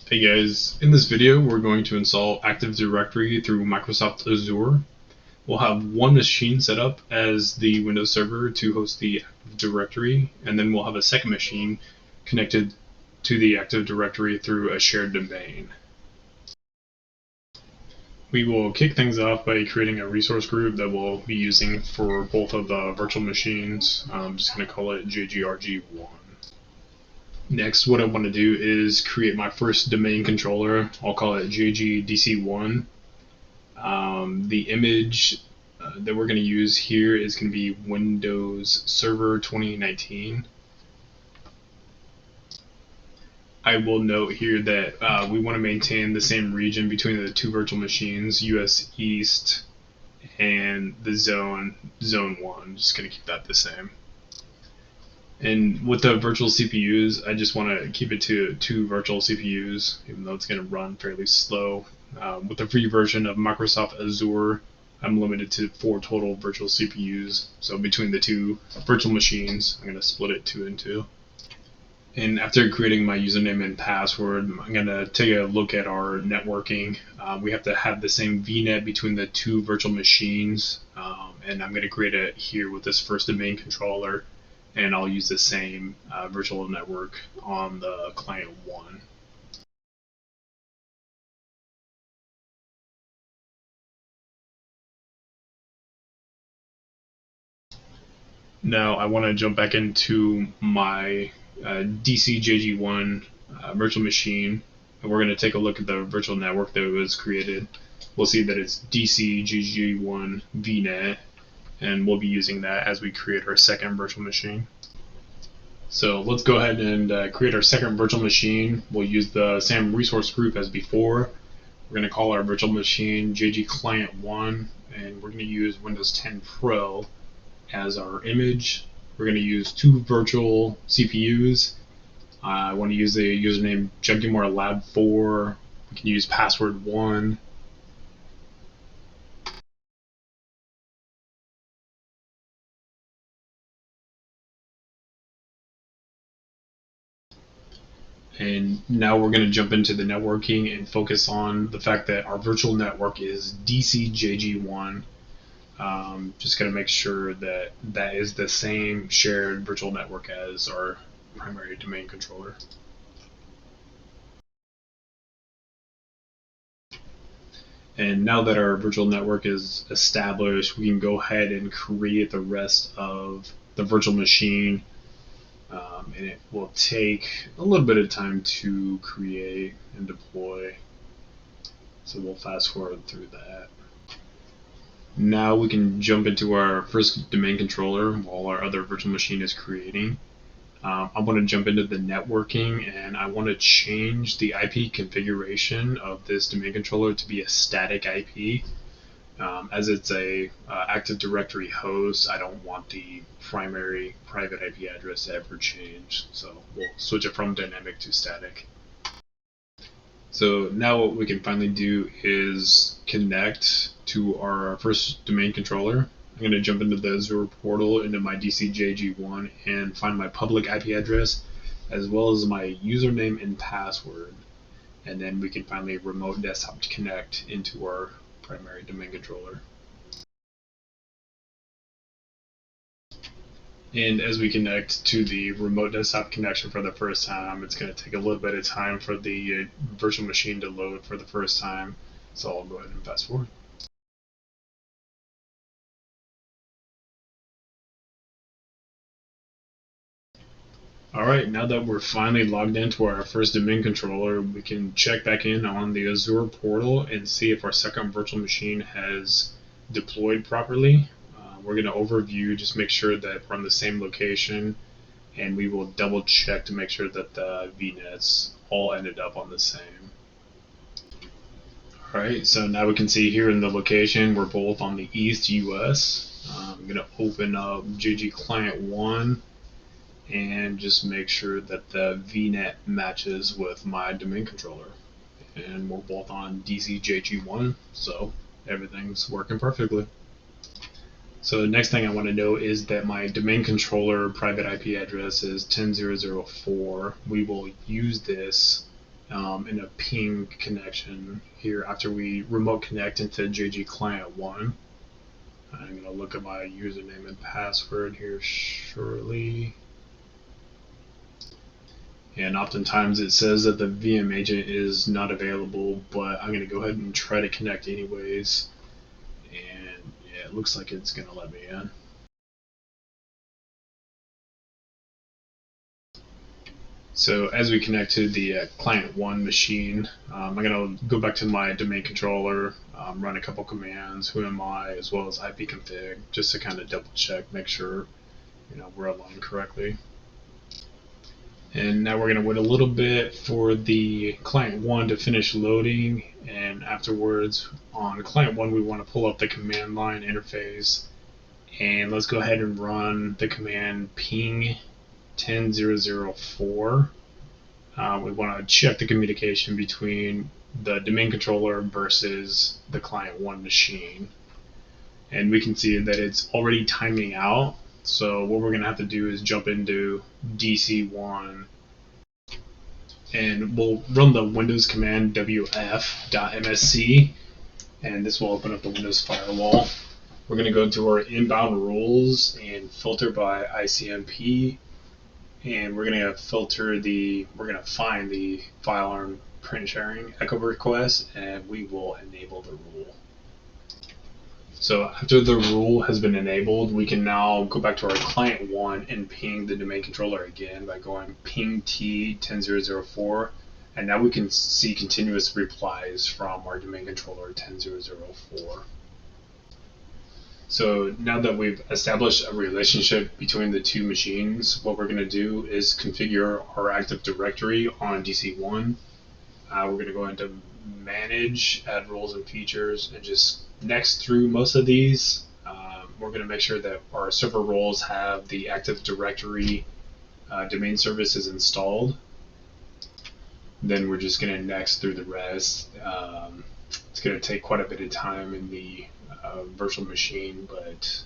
Hey guys, in this video we're going to install Active Directory through Microsoft Azure. We'll have one machine set up as the Windows server to host the Active Directory, and then we'll have a second machine connected to the Active Directory through a shared domain. We will kick things off by creating a resource group that we'll be using for both of the virtual machines. I'm just going to call it JGRG1. Next, what I want to do is create my first domain controller. I'll call it JGDC1. The image that we're going to use here is going to be Windows Server 2019. I will note here that we want to maintain the same region between the two virtual machines, US East and the Zone 1. Just going to keep that the same. And with the virtual CPUs, I just want to keep it to 2 virtual CPUs, even though it's going to run fairly slow. With the free version of Microsoft Azure, I'm limited to 4 total virtual CPUs. So between the 2 virtual machines, I'm going to split it 2 and 2. And after creating my username and password, I'm going to take a look at our networking. We have to have the same VNet between the 2 virtual machines, and I'm going to create it here with this first domain controller. And I'll use the same virtual network on the client 1. Now I want to jump back into my DCJG1 virtual machine, and we're going to take a look at the virtual network that was created. We'll see that it's DCJG1 VNet, and we'll be using that as we create our second virtual machine. So let's go ahead and create our second virtual machine. We'll use the same resource group as before. We're going to call our virtual machine JG Client 1, and we're going to use Windows 10 Pro as our image. We're going to use 2 virtual CPUs. I want to use the username Jugumore Lab 4. We can use password 1. And now we're going to jump into the networking and focus on the fact that our virtual network is DCJG1. Just going to make sure that that is the same shared virtual network as our primary domain controller. And now that our virtual network is established, we can go ahead and create the rest of the virtual machine. And it will take a little bit of time to create and deploy. So we'll fast forward through that. Now we can jump into our first domain controller while our other virtual machine is creating. I want to jump into the networking, and I want to change the IP configuration of this domain controller to be a static IP. As it's a Active Directory host, I don't want the primary private IP address to ever change, so we'll switch it from dynamic to static. So now what we can finally do is connect to our first domain controller. I'm going to jump into the Azure portal into my DCJG1 and find my public IP address as well as my username and password. And then we can finally remote desktop connect into our primary domain controller. And as we connect to the remote desktop connection for the first time, it's going to take a little bit of time for the virtual machine to load for the first time. So I'll go ahead and fast forward. Alright, now that we're finally logged into our first domain controller, we can check back in on the Azure portal and see if our second virtual machine has deployed properly. We're going to overview, just make sure that we're on the same location, and we will double check to make sure that the VNets all ended up on the same. Alright, so now we can see here in the location, we're both on the East US. I'm going to open up JG Client 1 and just make sure that the VNet matches with my domain controller. And we're both on DCJG1, so everything's working perfectly. So the next thing I want to know is that my domain controller private IP address is 10.0.0.4. We will use this in a ping connection here after we remote connect into JG Client 1. I'm going to look at my username and password here shortly. And oftentimes it says that the VM agent is not available, but I'm going to go ahead and try to connect anyways. And yeah, it looks like it's going to let me in. So as we connect to the client 1 machine, I'm going to go back to my domain controller, run a couple commands, who am I, as well as ipconfig, just to kind of double check, make sure we're aligned correctly. And now we're going to wait a little bit for the client 1 to finish loading, and afterwards on client 1 we want to pull up the command line interface, and let's go ahead and run the command ping 10004. We want to check the communication between the domain controller versus the client 1 machine, and we can see that it's already timing out. So what we're going to have to do is jump into DC1, and we'll run the Windows command wf.msc, and this will open up the Windows firewall. We're going to go to our inbound rules and filter by ICMP, and we're going to find the file arm print sharing echo request, and we will enable the rule. So after the rule has been enabled, we can now go back to our client 1 and ping the domain controller again by going ping t10004, and now we can see continuous replies from our domain controller 10004. So now that we've established a relationship between the two machines, what we're going to do is configure our Active Directory on DC1. We're going to go into Manage, Add Roles and Features, and just next through most of these. We're going to make sure that our server roles have the Active Directory domain services installed. Then we're just going to next through the rest. It's going to take quite a bit of time in the virtual machine, but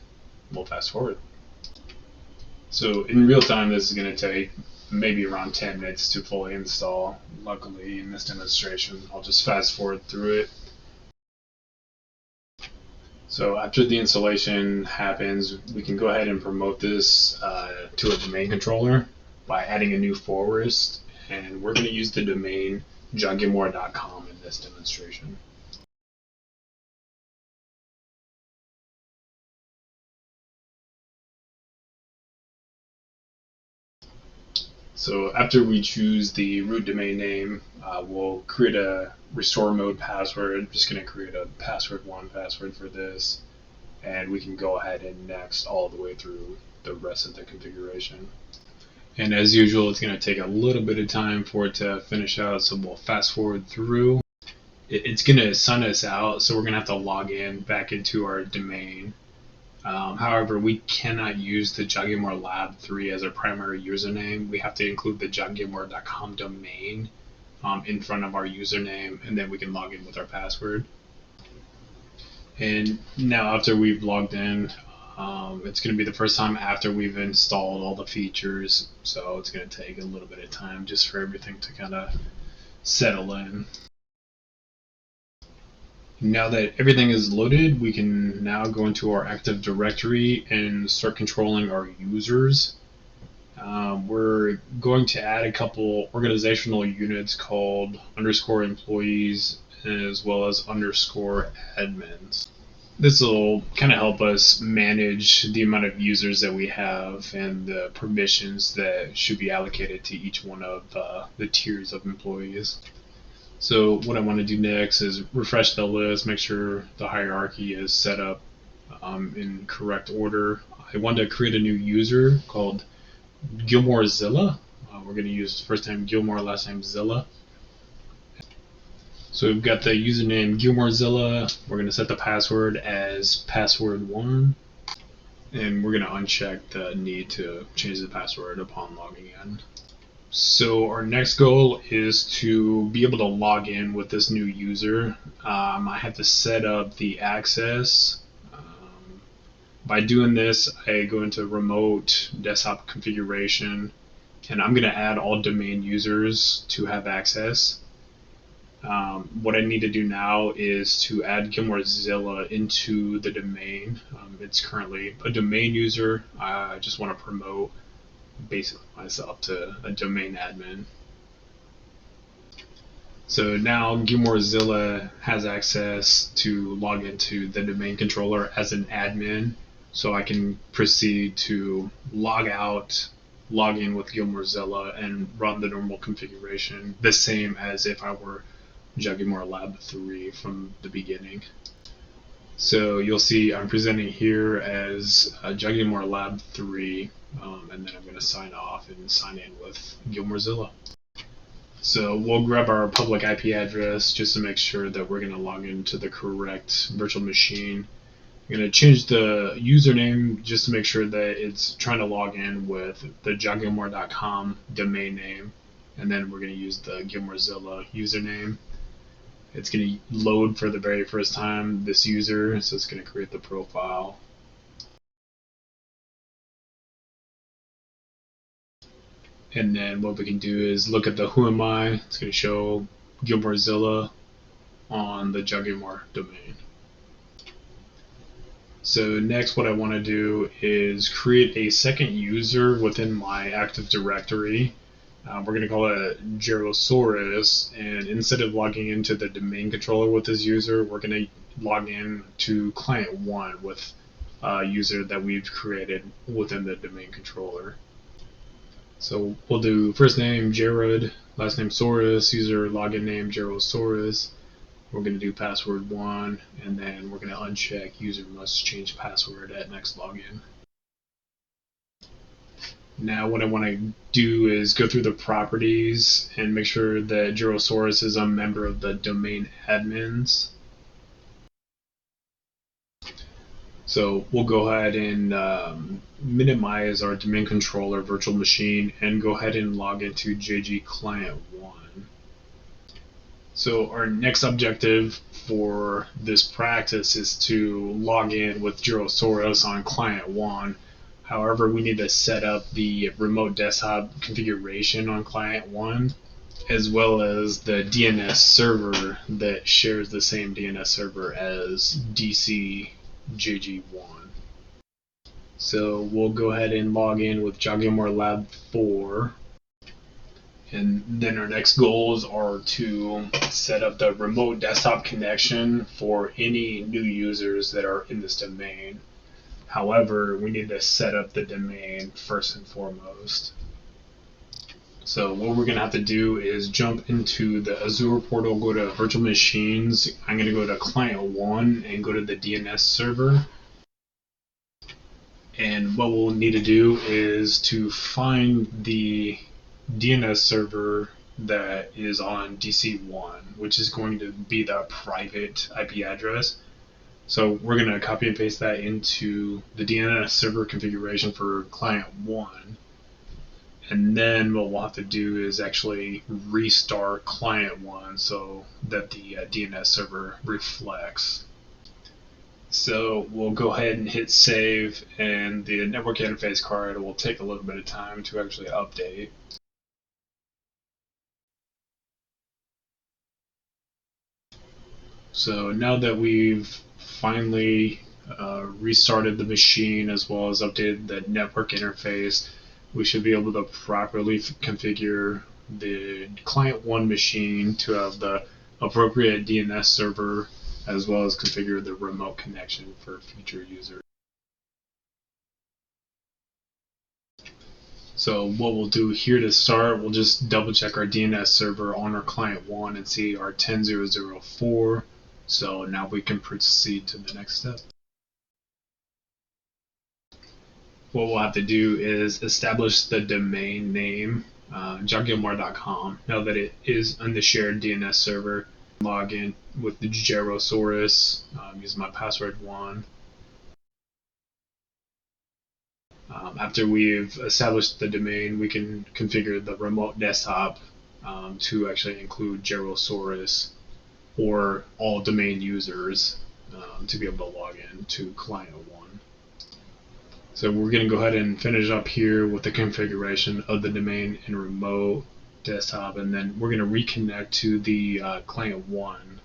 we'll fast forward. So in real time, this is going to take maybe around 10 minutes to fully install. Luckily, in this demonstration, I'll just fast forward through it. So after the installation happens, we can go ahead and promote this to a domain controller by adding a new forest, and we're going to use the domain johngilmore.com in this demonstration. So after we choose the root domain name, we'll create a restore mode password. I'm just going to create a password1 password for this, and we can go ahead and next all the way through the rest of the configuration. And as usual, it's going to take a little bit of time for it to finish out, so we'll fast forward through. It's going to sign us out, so we're going to have to log in back into our domain. However, we cannot use the John Gilmore Lab 3 as our primary username. We have to include the johngilmore.com domain in front of our username, and then we can log in with our password. And now after we've logged in, it's going to be the first time after we've installed all the features, so it's going to take a little bit of time just for everything to kind of settle in. Now that everything is loaded, we can now go into our Active Directory and start controlling our users. We're going to add a couple organizational units called _employees as well as _admins. This will kind of help us manage the amount of users that we have and the permissions that should be allocated to each one of the tiers of employees. So what I want to do next is refresh the list, make sure the hierarchy is set up in correct order. I want to create a new user called GilmoreZilla. We're going to use first name Gilmore, last name Zilla. So we've got the username GilmoreZilla. We're going to set the password as password1, and we're going to uncheck the need to change the password upon logging in. So our next goal is to be able to log in with this new user. I have to set up the access. By doing this, I go into remote desktop configuration, and I'm going to add all domain users to have access. What I need to do now is to add Gilmorezilla into the domain. It's currently a domain user. I just want to promote basically myself to a domain admin. So now Gilmorezilla has access to log into the domain controller as an admin, so I can proceed to log out, log in with Gilmorezilla, and run the normal configuration, the same as if I were Juggymore Lab 3 from the beginning. So you'll see I'm presenting here as Juggymore Lab 3, and then I'm going to sign off and sign in with Gilmorezilla. So we'll grab our public IP address just to make sure that we're going to log into the correct virtual machine. I'm going to change the username just to make sure that it's trying to log in with the juggymore.com domain name, and then we're going to use the Gilmorezilla username. It's going to load for the very first time this user, so it's going to create the profile. And then what we can do is look at the who am I. It's going to show Gilmorezilla on the Juggymore domain. So next what I want to do is create a second user within my Active Directory. We're going to call it Gerosaurus, and instead of logging into the domain controller with this user, we're going to log in to client 1 with a user that we've created within the domain controller. So we'll do first name Jared, last name Saurus, user login name Gerosaurus. We're going to do password 1, and then we're going to uncheck user must change password at next login. Now what I want to do is go through the properties and make sure that Gerosaurus is a member of the domain admins. So we'll go ahead and minimize our domain controller virtual machine and go ahead and log into JG Client 1. So our next objective for this practice is to log in with Gerosaurus on Client 1. However, we need to set up the remote desktop configuration on Client 1, as well as the DNS server that shares the same DNS server as DC JG1. So we'll go ahead and log in with Juggymore Lab 4. And then our next goals are to set up the remote desktop connection for any new users that are in this domain. However, we need to set up the domain first and foremost. So what we're going to have to do is jump into the Azure portal, go to virtual machines. I'm going to go to client 1 and go to the DNS server. And what we'll need to do is to find the DNS server that is on DC1, which is going to be the private IP address. So we're going to copy and paste that into the DNS server configuration for client 1. And then what we'll have to do is actually restart client 1 so that the DNS server reflects. So we'll go ahead and hit save, and the network interface card will take a little bit of time to actually update. So now that we've finally restarted the machine as well as updated the network interface, we should be able to properly configure the client 1 machine to have the appropriate DNS server as well as configure the remote connection for future users. So what we'll do here to start, we'll just double check our DNS server on our client 1 and see our 10.0.0.4. So now we can proceed to the next step. What we'll have to do is establish the domain name, juggymore.com. Now that it is on the shared DNS server, log in with the Gerosaurus, using my password 1. After we've established the domain, we can configure the remote desktop to actually include Gerosaurus or all domain users to be able to log in to client 1. So we're going to go ahead and finish up here with the configuration of the domain in remote. desktop, and then we're going to reconnect to the client 1.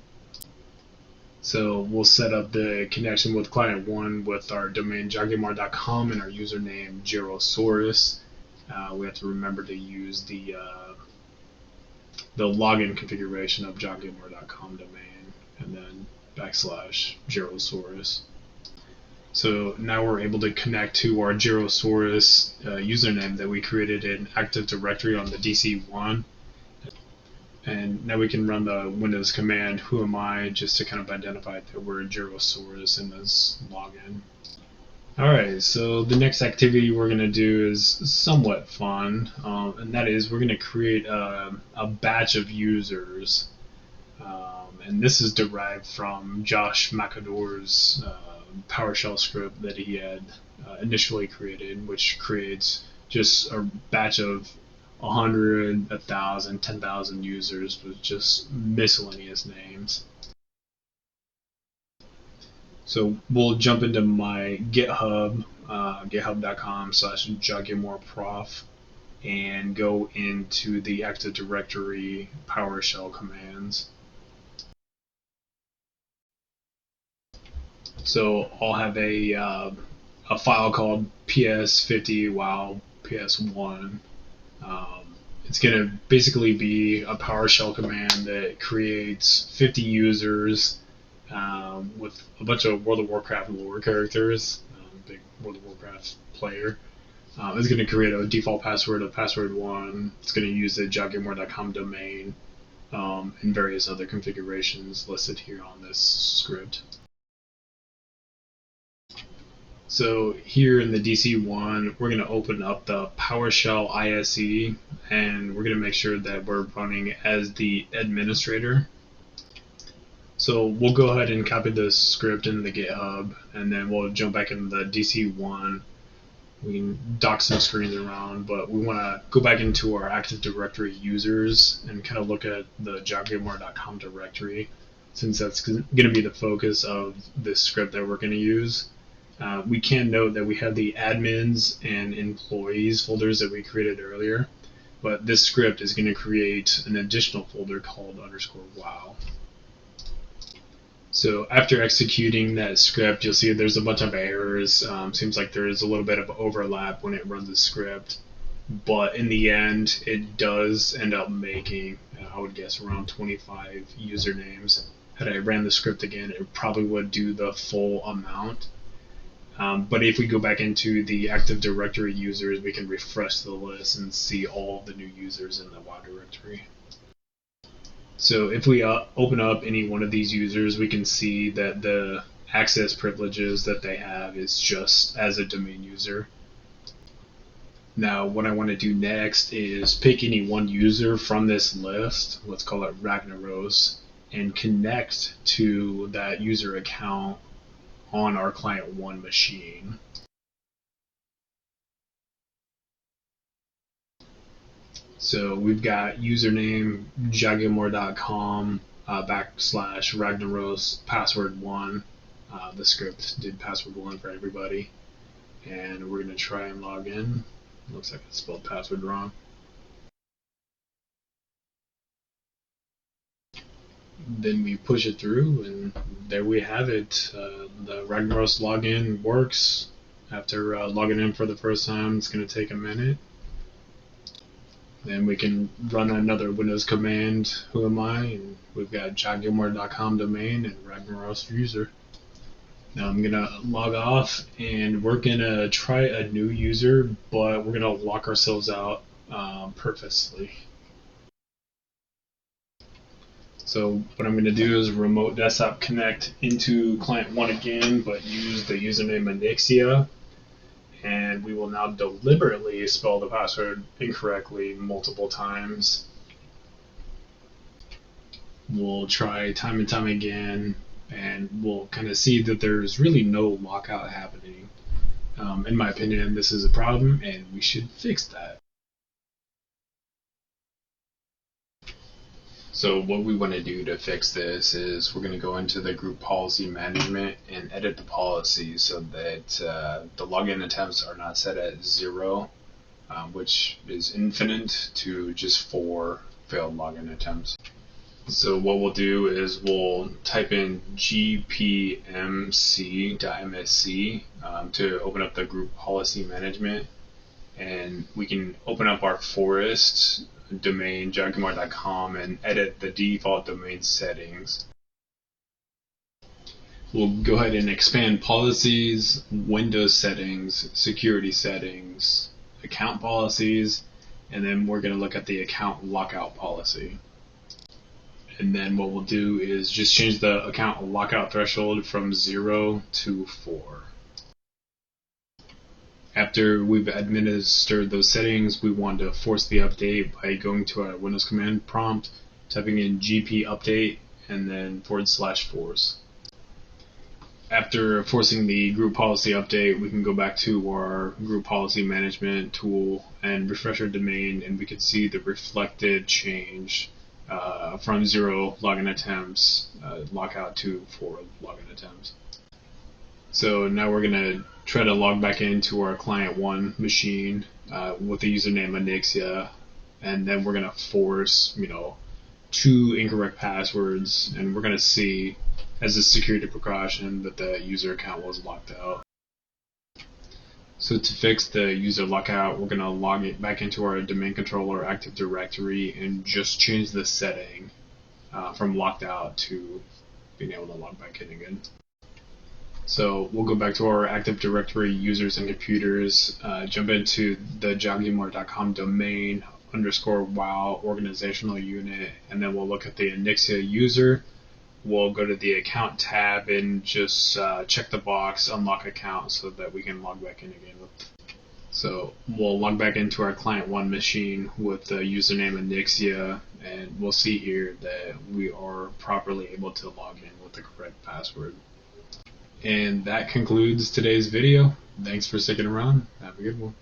So we'll set up the connection with client 1 with our domain joggingmore.com and our username Gyrosaurus. We have to remember to use the login configuration of joggingmore.com domain and then /Gyrosaurus. So now we're able to connect to our Gyrosaurus username that we created in Active Directory on the DC1. And now we can run the Windows command who am I just to kind of identify that we're Gyrosaurus in this login. Alright, so the next activity we're going to do is somewhat fun, and that is we're going to create a batch of users. And this is derived from Josh McAdore's PowerShell script that he had initially created, which creates just a batch of 100, 1,000, 10,000 users with just miscellaneous names. So we'll jump into my GitHub, github.com/joggingmoreprof, and go into the Active Directory PowerShell commands. So I'll have a file called ps50 while ps1. It's going to basically be a PowerShell command that creates 50 users with a bunch of World of Warcraft lore characters. Big World of Warcraft player. It's going to create a default password of password1. It's going to use the joggingmore.com domain and various other configurations listed here on this script. So here in the DC1, we're going to open up the PowerShell ISE, and we're going to make sure that we're running as the administrator. So we'll go ahead and copy this script into the GitHub, and then we'll jump back into the DC1. We can dock some screens around, but we want to go back into our Active Directory users and kind of look at the joggingmore.com directory, since that's going to be the focus of this script that we're going to use. We can note that we have the admins and employees folders that we created earlier, but this script is going to create an additional folder called _wow. So after executing that script, you'll see there's a bunch of errors. Seems like there's a little bit of overlap when it runs the script, but in the end, it does end up making, I would guess, around 25 usernames. Had I ran the script again, it probably would do the full amount. But if we go back into the Active Directory users, we can refresh the list and see all of the new users in the WoW directory. So if we open up any one of these users, we can see that the access privileges that they have is just as a domain user. Now what I want to do next is pick any one user from this list, let's call it Ragnaros, and connect to that user account on our client 1 machine. So we've got username joggingmore.com /Ragnaros password1. The script did password1 for everybody, and we're going to try and log in. Looks like I spelled password wrong. Then we push it through, and there we have it. The Ragnaros login works. After logging in for the first time, it's going to take a minute. Then we can run another Windows command, who am I, and we've got joggingmore.com domain and Ragnaros user. Now I'm going to log off, and we're going to try a new user, but we're going to lock ourselves out purposely. So what I'm going to do is remote desktop connect into client 1 again, but use the username Anixia. And we will now deliberately spell the password incorrectly multiple times. We'll try time and time again, and we'll kind of see that there's really no lockout happening. In my opinion, this is a problem, and we should fix that. So what we want to do to fix this is we're going to go into the group policy management and edit the policy so that the login attempts are not set at 0 which is infinite to just 4 failed login attempts. So what we'll do is we'll type in gpmc.msc to open up the group policy management, and we can open up our forest domain jaguar.com and edit the default domain settings. We'll go ahead and expand policies, Windows settings, security settings, account policies, and then we're going to look at the account lockout policy. And then what we'll do is just change the account lockout threshold from 0 to 4. After we've administered those settings, we want to force the update by going to our Windows command prompt, typing in gp update, and then /force. After forcing the group policy update, we can go back to our group policy management tool and refresh our domain, and we can see the reflected change from 0 login attempts lockout to 4 login attempts. So now we're going to try to log back into our client 1 machine with the username Anixia, and then we're going to force 2 incorrect passwords, and we're going to see as a security precaution that the user account was locked out. So to fix the user lockout, we're going to log it back into our domain controller Active Directory and just change the setting from locked out to being able to log back in again. So we'll go back to our Active Directory users and computers, jump into the jaguar.com domain _wow organizational unit, and then we'll look at the Anixia user. We'll go to the account tab and just check the box unlock account so that we can log back in again. So we'll log back into our client 1 machine with the username Anixia, and we'll see here that we are properly able to log in with the correct password. And that concludes today's video. Thanks for sticking around. Have a good one.